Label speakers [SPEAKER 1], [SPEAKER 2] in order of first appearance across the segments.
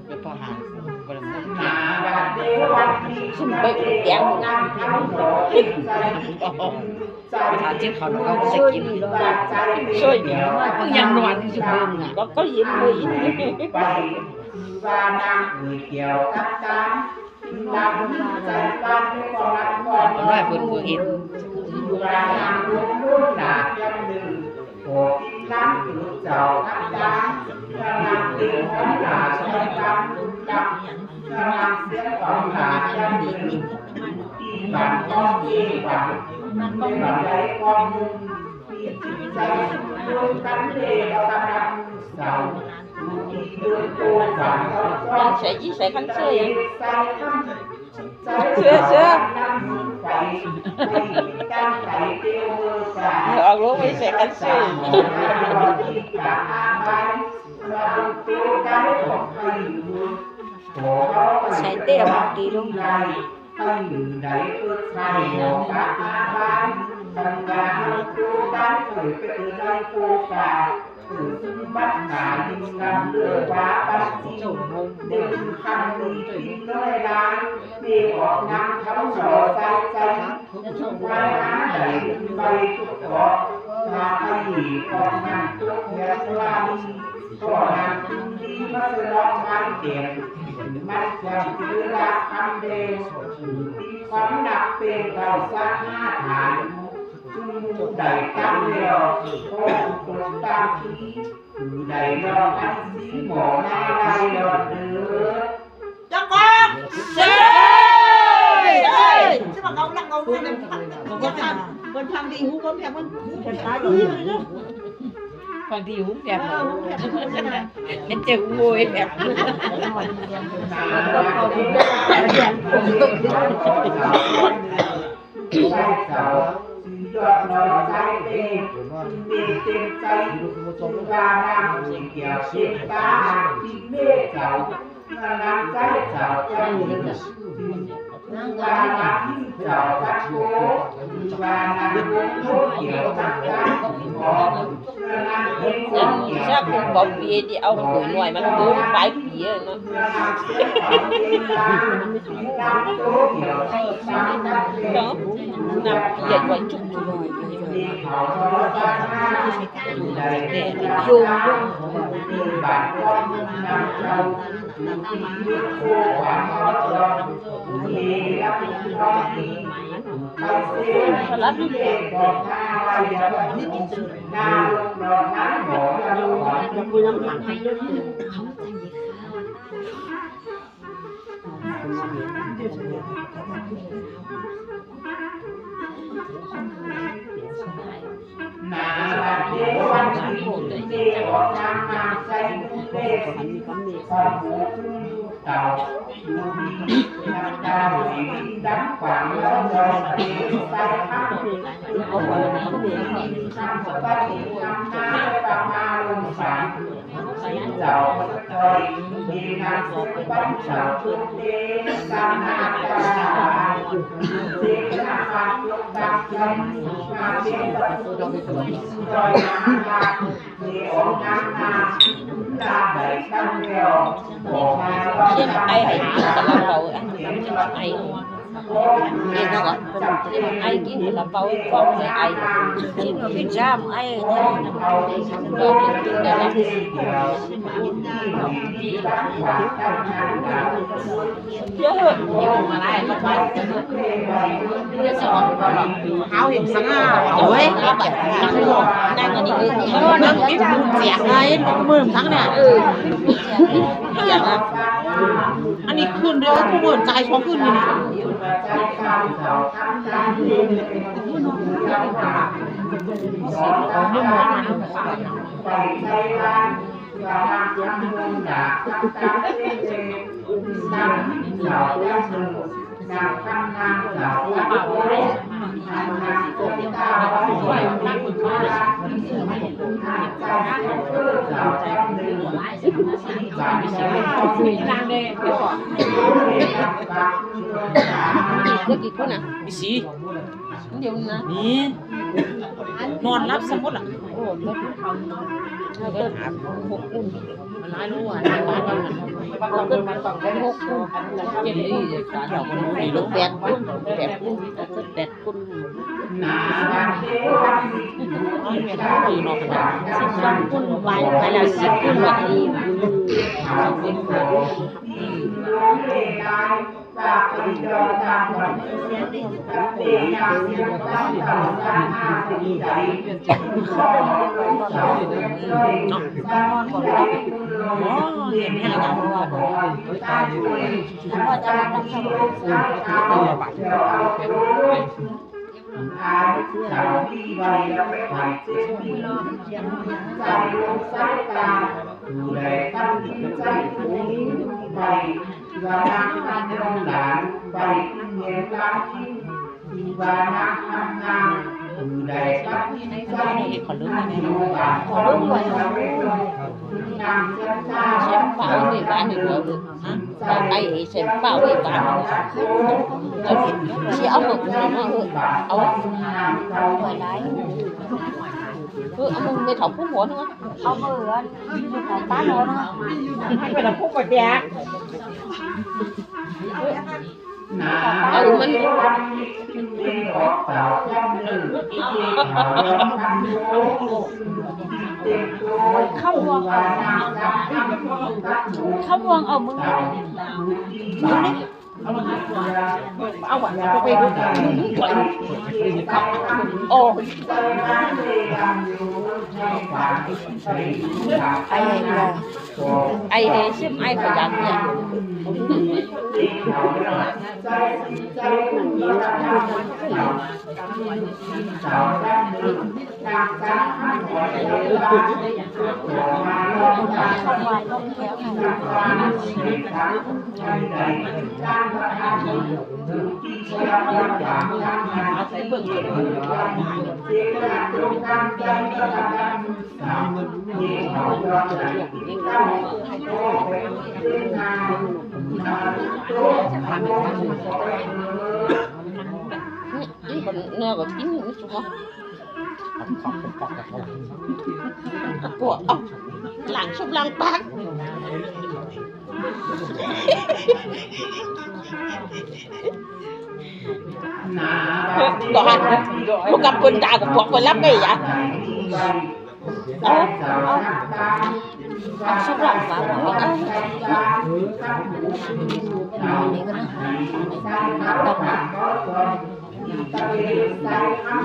[SPEAKER 1] ไปพอหาบริมุข
[SPEAKER 2] ซุ่มไปแกงงาน
[SPEAKER 1] ถามที่เขาเราก็จะกิน
[SPEAKER 2] ช่วยเดี๋ยวมา
[SPEAKER 1] ก็ยังนอนที่สุดเบิ่งอ่ะ
[SPEAKER 2] ก็ยิ้มเลย
[SPEAKER 3] ไปว่านางเกี่ยวกับการนำใจบ้านให้ความรักก่อน
[SPEAKER 1] มันว่าเพิ่นบ่เห็น
[SPEAKER 3] ว่านางรุ่นหนาจำหนึ่งโผล่ล้างถือเจ้าทักดานนางเลี้ยงของหนาใช้กันจับนางเสียของหนาจำหนึ่งที่บ้านต้องที่บ้านไม่บ้านใดความมุ่งที่จิตใจรวมกันเดียวกันเสา
[SPEAKER 2] ใส่ขันเสื้อออกรู้ไม่ใส่ขันเสื้อใส่เตี้ยบดีลง
[SPEAKER 3] ตั้งอยู่ไหนก็ใช่หอกอาบานตั้งการดูการเกิดเป็นไรโอกาสซึ่งบัดหนาดินนำเลือว่าบัดที่ดึงคันดีถึงน้อยล้านมีออกน้ำเขาสอใจใจว่าหาไหนใบทุกดอกมาให้ของนำทุกเงินว่าก็นำทุกที่มาสลองมันเก็บมันจะคือรักคำเดียวความหนักเป็นเราสักห้าฐานจุดใดตั้งเดียวโอ้ตกตามที่อยู่ใดรออันสีหมอหน้าใดรอเดือจังหวะ
[SPEAKER 2] เฮ้ย
[SPEAKER 4] ใช่ป่ะเงาลักเงาเนี่ยมันทำมันทำดีหูคนแผลมันเป็นตาดีเลยเนาะ
[SPEAKER 1] บางทีหูแบบเห็นเจ้าโวยแบบ
[SPEAKER 3] ยอดน้อยใจเองมีเต็มใจสุรานามเกี่ยวชิดตาที่เมฆเจ้านางใจเจ้าใจนางวานางที่เจ้าทักโกวานางวงโคเกี่ยวทักการบอกนางเองเกี่ยว
[SPEAKER 2] chắc cũng bọc bia đi ông tuổi ngoài mà tôi bái bia nó đó nằm dậy quậy chút rồi để vô lắm
[SPEAKER 3] นาเดียววันที่เดียวจำนำใจเด็กความหูเต่าน้ำตาสีดำขวางแล้วรอตีใส่ข้าวเอาไว้ทำไปทำน้ำปลามาลงสารเจ้าคอยมีงานสุขบ้านเจ้าชุดเด็กตามหน้าตาเด็กหน้าฟันลงดักใจมาเด็กจอยน้ำตาเดี๋ยวน้ำตาตาไหลตั้งเดียวบอกมาว่า
[SPEAKER 2] xem ai hãy kiếm cả là bầu ăn cho nó ai nghe nó gọi xem ai kiếm cả là bầu con người ai chỉ là biết ra mà ai thôi đó thì chúng ta làm chứ nhưng mà lại không phải cái sọ
[SPEAKER 4] áo hiểm sáng à ôi
[SPEAKER 2] đang ở đi
[SPEAKER 4] nó đang biết buồn dẹt ngay nó mưa sáng nèอันนี้คืนเดียวทุกคนใจช็อกคืนนี่
[SPEAKER 3] นางข้างนางเจ้าละโอ้ยนางนางตัวเจ้าละโอ้ยนางเจ้าละโอ้ยนางเจ้าละโอ้ยเจ้าละโอ้ยนางเด้อ
[SPEAKER 2] cái gì của nè
[SPEAKER 4] พี่สี
[SPEAKER 2] nhiều nè
[SPEAKER 4] นี่นอนรับสมมติอ่ะ
[SPEAKER 2] cái hộp un มันร้ายรู้ว่าบ้านเราขึ้นมาต้องเป็น6เจ็ดนี่การเราคนนี้ลูก8คุณ8คุณอยู่นอกกัน10คุณไปแล้ว10คุณว่าอีเห็นแค่นั้นว่าว่าจะต้องทำขอรู้ไหมขอรู้ว่าเชฟเป่าในบ้านอยู่แล้วไอ้เชฟเป่าในบ้านที่เอาหมดเลยนะเอาหอยได้เอามึงไม่ถอดผู้หัวnữaเอามือของป้าโน้นะให้ไปทำผู้กดแยกมันเข้าวงเอามึงเอาหวานไปดูโอ้ไอ้ชิมไอ้ขยันเนี่ยเนี่ยก็กินสุกปวดหลังชุบหลังปากก่อนลูกกับคนด่ากับพวกคนรับได้ยังชุบหลังปากนี่ก็นะ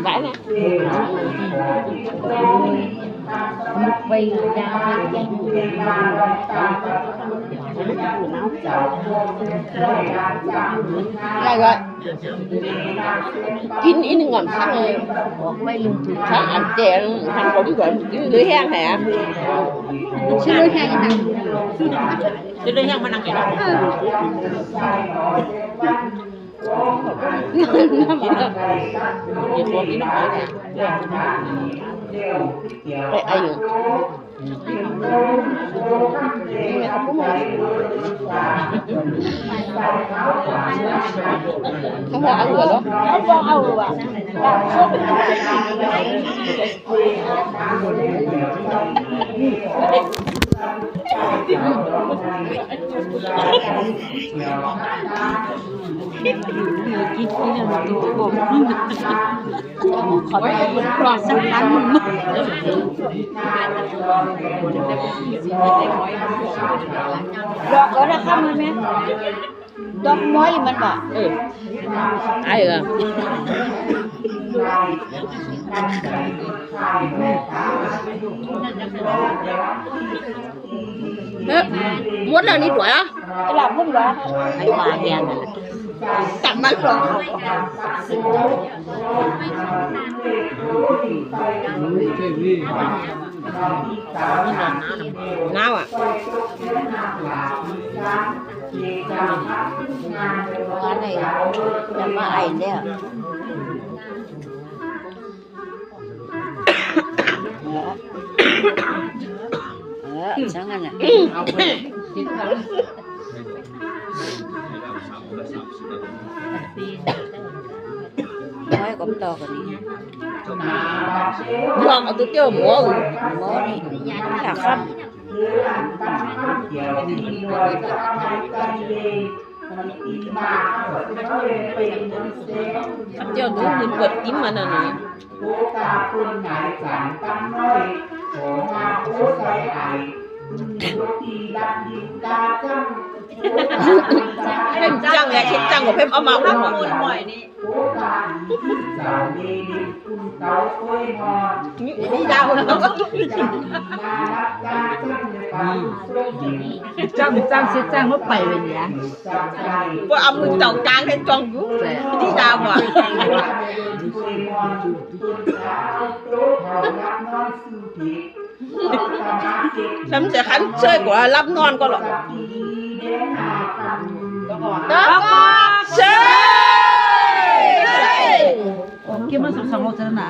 [SPEAKER 2] vãi nè một bì ra rồi rồi kín ý ngầm sáng rồi sáng ăn chè thằng cũng gọi lưỡi hang hả xin lưỡi hang nào xin lưỡi hang mà năng cái đó ai được không có ăn rồi đó không có ăn rồi à khỏi phải còn sắp ăn mất đọt ở ra không mẹ đọt mới thì mình bảo ai à muốn là đi đuổi á cái làm không đuổi anh bà đèn tặng bắn rồi nào à cái này là mà ảnh đấy à sáng ăn à nói cũng to cái này giòn ở tôi chơi múa đi là không
[SPEAKER 3] คืออันตั้งข้าวเกี่ยวที่หน่วยจะทำใจเองมันอีมาหมดก็เลยเป็นเงินเสีย
[SPEAKER 2] เจ้าดูคุณเปิดจิ้มมันน่ะนี่
[SPEAKER 3] โอ้ตาคุณไหนสั่งตั้งน้อยโอ้มาโอ้ใส่ไอ้ดูตีดับยิงตาจัง
[SPEAKER 2] เพิ่มจังแหละคิดจังกว่าเพิ่มเอามาอุ้ม
[SPEAKER 4] พูดบ่อยนี่
[SPEAKER 3] โอ้ตาสาวดีดิคุณเต่าค่อยมอน
[SPEAKER 2] นี่ดาวนะ
[SPEAKER 3] มารับตาจังในป่าสุดยิง
[SPEAKER 1] จ้างสิจ้างว่าไปเลยเนี่ย
[SPEAKER 3] จังใจ
[SPEAKER 2] ว่าเอามือจ่องกลางให้จ่องอยู่ที่ดาวอ่ะ ฉันจะขันเชื่อกว่ารับนอนก็หรอกเชื่อ
[SPEAKER 1] คิดว่าสมสมโภชนะ